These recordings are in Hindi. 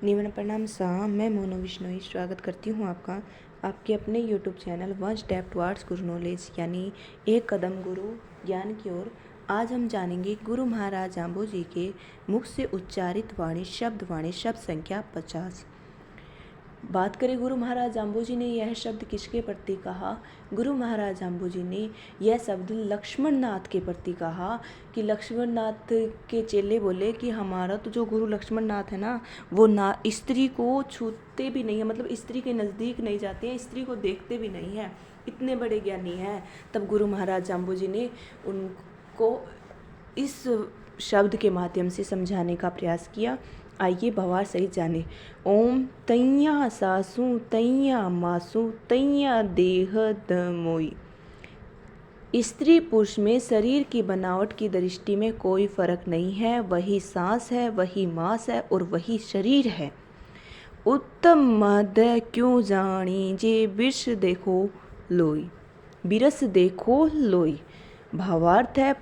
निवन प्रणाम सा मैं मोनो विश्नोई स्वागत करती हूँ आपका आपके अपने YouTube channel one step towards गुरु नॉलेज यानी एक कदम गुरु ज्ञान की ओर। आज हम जानेंगे गुरु महाराज जाम्बो जी के मुख से उच्चारित वाणी शब्द संख्या 50। बात करें गुरु महाराज जाम्बो जी ने यह शब्द किसके प्रति कहा। गुरु महाराज जाम्बो जी ने यह शब्द लक्ष्मण नाथ के प्रति कहा कि लक्ष्मण नाथ के चेले बोले कि हमारा तो जो गुरु लक्ष्मण नाथ है ना, वो ना स्त्री को छूते भी नहीं है, मतलब स्त्री के नज़दीक नहीं जाते हैं, स्त्री को देखते भी नहीं है, इतने बड़े ज्ञानी हैं। तब गुरु महाराज जाम्बो जी ने उनको इस शब्द के माध्यम से समझाने का प्रयास किया। आइए भवार सहित जाने। ओम तैया सासू तैया मासू तैया देह दमोई। स्त्री पुरुष में शरीर की बनावट की दृष्टि में कोई फर्क नहीं है, वही सांस है, वही मांस है और वही शरीर है। उत्तम मद क्यों जानी जे बिरस देखो लोई, बिरस देखो लोई। भावार्थ है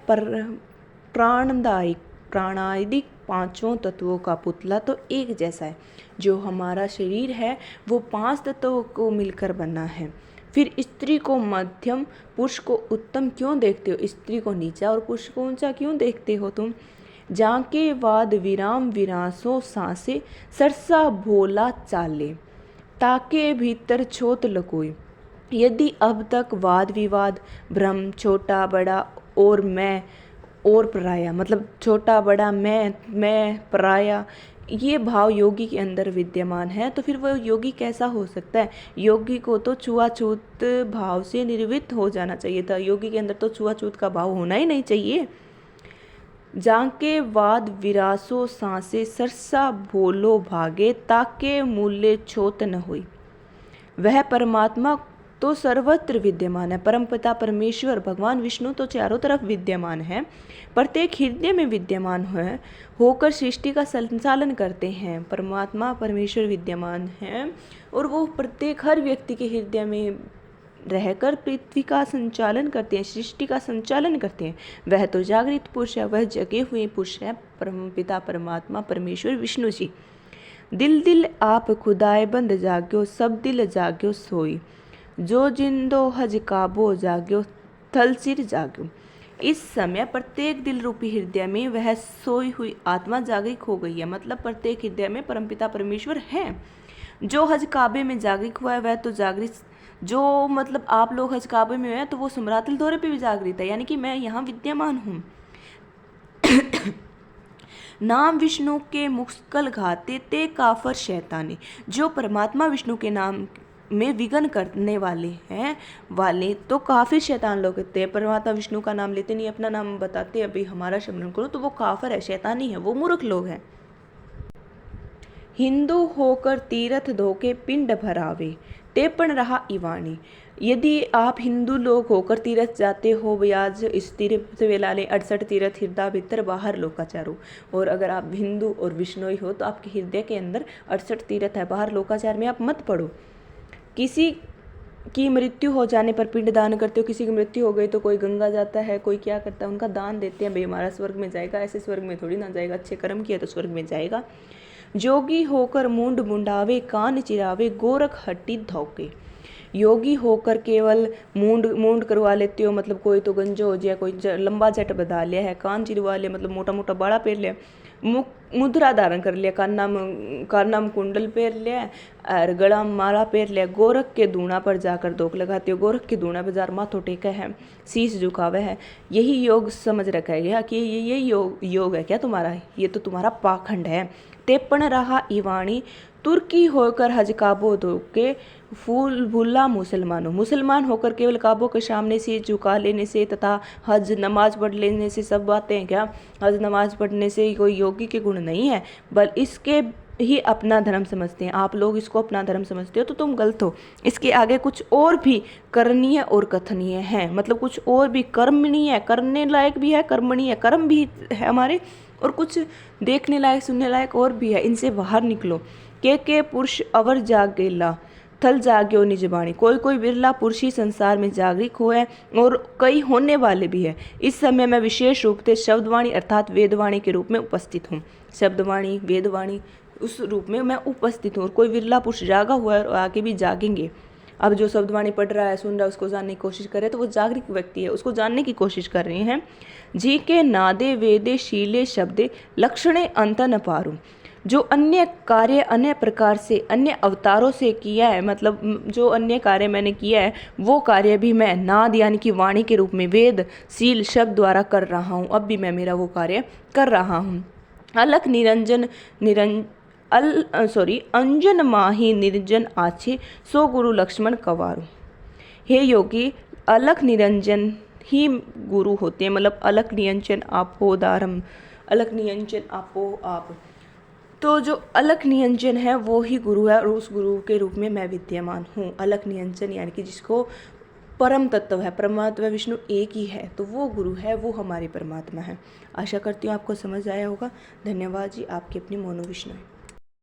प्राणादिक पांचों तत्वों का पुतला तो एक जैसा है। जो हमारा शरीर है वो 5 तत्वों को मिलकर बना है। फिर स्त्री को मध्यम, पुरुष को उत्तम क्यों देखते हो, स्त्री को नीचा और पुरुष को ऊंचा क्यों देखते हो तुम। जाके वाद विराम विरासो सांसे सरसा भोला चाले, ताके भीतर छोत लकोई। यदि अब तक वाद विवाद, भ्रम, छोटा बड़ा और मैं और पराया, मतलब छोटा बड़ा, मैं पराया, ये भाव योगी के अंदर विद्यमान है, तो फिर वह योगी कैसा हो सकता है। योगी को तो छुआछूत भाव से निर्वृत्त हो जाना चाहिए था। योगी के अंदर तो छुआछूत का भाव होना ही नहीं चाहिए। जाके वाद विरासो सांसे सरसा भोलो भागे, ताके मूल्य छोत न हुई। वह परमात्मा तो सर्वत्र विद्यमान है। परमपिता परमेश्वर भगवान विष्णु तो चारों तरफ विद्यमान है, प्रत्येक हृदय में विद्यमान है, होकर सृष्टि का संचालन करते हैं। परमात्मा परमेश्वर विद्यमान है और वो प्रत्येक हर व्यक्ति के हृदय में रहकर पृथ्वी का संचालन करते हैं, सृष्टि का संचालन करते हैं। वह तो जागृत पुरुष है, वह जगे हुए पुरुष है, परमपिता परमात्मा परमेश्वर विष्णु जी। दिल दिल आप खुदाए बंद जाग्यो, सब दिल जाग्यो सोई, जो जिंदो हज काबो जाग्यो, थल सिर जाग्यो। इस समय प्रत्येक दिल रूपी हृदय में वह सोई हुई आत्मा जागृत हो गई है, मतलब प्रत्येक हृदय में परमपिता परमेश्वर है। जो हज काबे में जागृत हुआ है वह तो जागृत, जो मतलब आप लोग हज काबे में हैं तो वो सुमरातिल दौरे पे भी जागृत है, यानी कि मैं यहाँ विद्यमान हूँ। नाम विष्णु के मुस्कल घाते ते काफर शैतानी। जो परमात्मा विष्णु के नाम में विघ्न करने वाले तो काफिर शैतान लोग होते हैं। परमात्मा विष्णु का नाम लेते नहीं, अपना नाम बताते हैं अभी हमारा स्मरण करो, तो वो काफिर है, शैतानी है, वो मूर्ख लोग हैं। हिंदू होकर तीर्थ धोके पिंड भरावे, तेपन रहा इवाणी। यदि आप हिंदू लोग होकर तीर्थ जाते हो, ब्याज इस तीर्थ वेलाले 68 तीर्थ हृदय भीतर बाहर लोकाचारो। और अगर आप हिंदू और विष्णोई हो तो आपके हृदय के अंदर 68 तीर्थ है, बाहर लोकाचार में आप मत पड़ो। किसी की मृत्यु हो जाने पर पिंड दान करते हो, किसी की मृत्यु हो गई तो कोई गंगा जाता है, कोई क्या करता है, उनका दान देते हैं, भाई हमारा स्वर्ग में जाएगा, ऐसे स्वर्ग में थोड़ी ना जाएगा, अच्छे कर्म किया तो स्वर्ग में जाएगा। जोगी होकर मूंड मुंडावे, कान चिरावे, गोरख हट्टी धोके। योगी होकर केवल मूंड करवा लेते हो, मतलब कोई तो गंजो हो जाए, कोई लंबा जट बधा लिया है, कान चिरवा लिया मतलब मोटा मोटा बाड़ा पहन लिया, मुद्रा धारण कर लिया, कान्ना में कुंडल पहन लिया और गला में माला पहन लिया। गोरख के दूना पर जाकर दोक लगाते हो, गोरख के दूना पर जार माथो टेका है, शीश झुकावे है, यही योग समझ रखा गया कि ये योग है क्या तुम्हारा, ये तो तुम्हारा पाखंड है। तेपन रहा इवाणी, तुर्की होकर हज काबो धोके फूल भूला मुसलमान होकर केवल काबो के सामने से झुका लेने से तथा हज नमाज पढ़ लेने से सब बातें हैं क्या। हज नमाज पढ़ने से कोई योगी के गुण नहीं है, बल इसके ही अपना धर्म समझते हैं। आप लोग इसको अपना धर्म समझते हो तो तुम गलत हो। इसके आगे कुछ और भी करणीय और कथनीय है, मतलब कुछ और भी कर्मणीय है, करने लायक भी है, कर्मणीय कर्म भी है हमारे, और कुछ देखने लायक सुनने लायक और भी है। इनसे बाहर निकलो। के पुरुष अवर जाग गेला, थल जाग्यो निजबाणी। कोई कोई बिरला पुरुष ही संसार में जागृत हुए हैं और कई होने वाले भी है। इस समय मैं विशेष रूप से शब्दवाणी अर्थात वेदवाणी के रूप में उपस्थित हूँ। शब्दवाणी वेदवाणी उस रूप में मैं उपस्थित हूँ। और कोई विरला पुरुष जागा हुआ है और आगे भी जागेंगे। अब जो शब्दवाणी पढ़ रहा है, सुन रहा है, उसको जानने की कोशिश कर रहे हैं, तो वो जागृत व्यक्ति है, उसको जानने की कोशिश कर रहे हैं। जी के नादे वेदे शीले शब्दे लक्षणे अंत न पारू। जो अन्य कार्य अन्य प्रकार से अन्य अवतारों से किया है, मतलब जो अन्य कार्य मैंने किया है वो कार्य भी मैं नाद यानी कि वाणी के रूप में वेद शील शब्द द्वारा कर रहा हूँ। अब भी मैं मेरा वो कार्य कर रहा हूँ। अलख निरंजन अंजन माही निर्जन आछे सो गुरु लक्ष्मण कवारू। हे योगी, अलख निरंजन ही गुरु होते हैं, मतलब अलख निरंजन आपो दारम, अलख निरंजन आपो आप। तो जो अलख निरंजन है वो ही गुरु है और उस गुरु के रूप में मैं विद्यमान हूँ। अलख निरंजन यानी कि जिसको परम तत्व है, परमात्मा विष्णु एक ही है, तो वो गुरु है, वो हमारी परमात्मा है। आशा करती हूँ आपको समझ आया होगा। धन्यवाद जी। आपकी अपनी मोनू विष्णु।